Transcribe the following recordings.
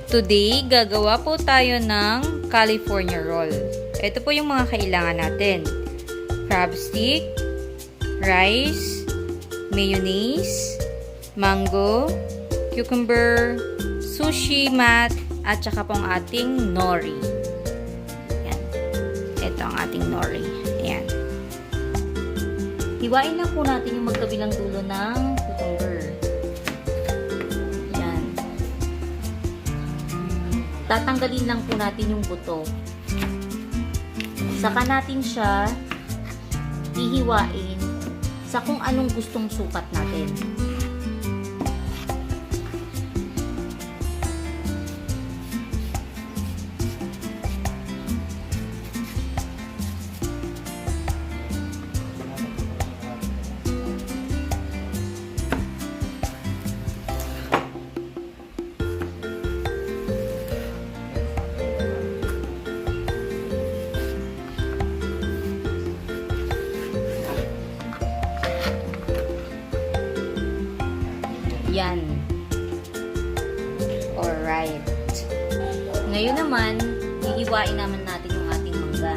Today, gagawa po tayo ng California roll. Ito po yung mga kailangan natin. Crab stick, rice, mayonnaise, mango, cucumber, sushi mat, at saka po ang ating nori. Yan. Ito ang ating nori. Ayan. Hiwain lang po natin yung magkabilang dulo ng cucumber. Yan. Tatanggalin lang po natin yung buto. Saka natin siya hihiwain sa kung anong gustong sukat natin. Yan. Alright. Ngayon naman, hihiwain naman natin yung ating mangga.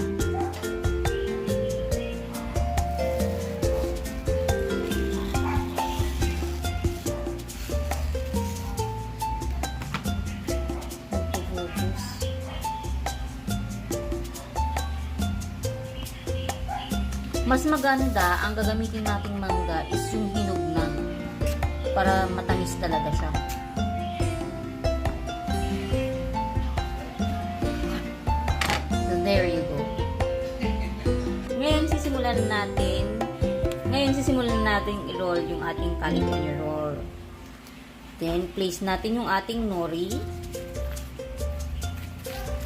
Mas maganda, ang gagamitin nating mangga is yung hinog na. Para matamis talaga siya. So, there you go. Ngayon, sisimulan natin i-roll yung ating California roll. Then, place natin yung ating nori.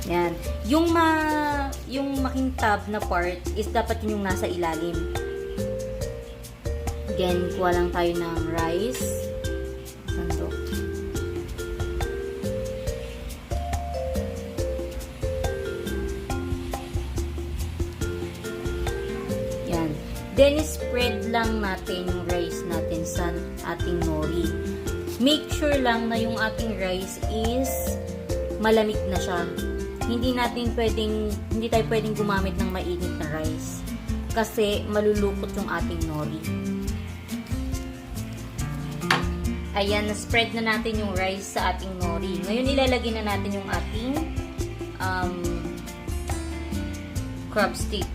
Yan. Yung makintab na part is dapat yun yung nasa ilalim. Again, kuha lang tayo ng rice. Sandok. Yan. Then, spread lang natin yung rice natin sa ating nori. Make sure lang na yung ating rice is malamig na siya. Hindi tayo pwedeng gumamit ng mainit na rice. Kasi malulupot yung ating nori. Ayan, na-spread na natin yung rice sa ating nori. Ngayon, ilalagay na natin yung ating crab stick.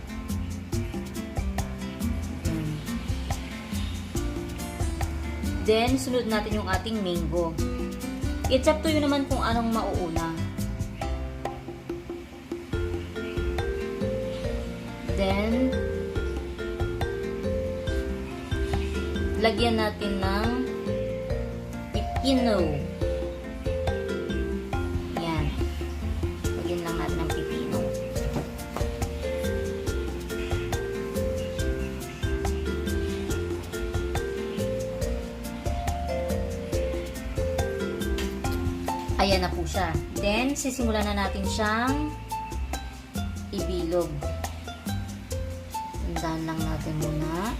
Then, sunod natin yung ating mango. It's up to you naman kung anong mauuna. Then, lagyan natin ng pipino. Yan. Lagyan lang natin ng pipino. Ayan na po siya. Then, sisimulan na natin siyang ibilog. Sundan lang natin muna.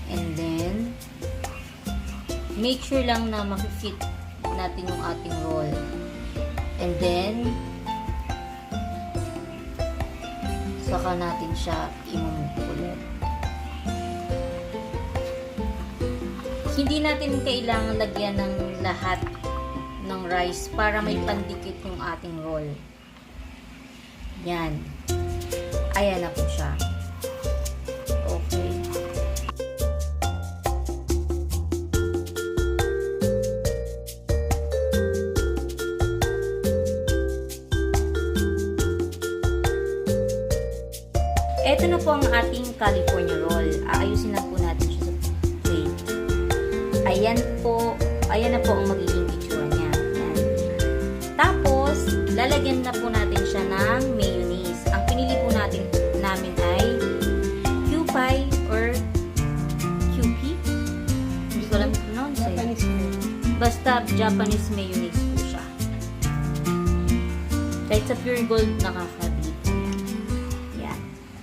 And then, make sure lang na makifit natin yung ating roll. And then, saka natin siya imumove ulit. Hindi natin kailangan lagyan ng lahat ng rice para may pandikit yung ating roll. Yan. Ayan na po siya. Okay. Ito na po ang ating California roll. Aayusin lang po natin siya sa plate. Ayan na po ang magiging itsura niya. Ayan. Tapos, lalagyan na po natin siya ng mayonnaise. Ang pinili po namin ay Q-pie or QP. Hindi ko alam pronounce eh. Basta Japanese mayonnaise po siya. Kahit sa pure gold nakaka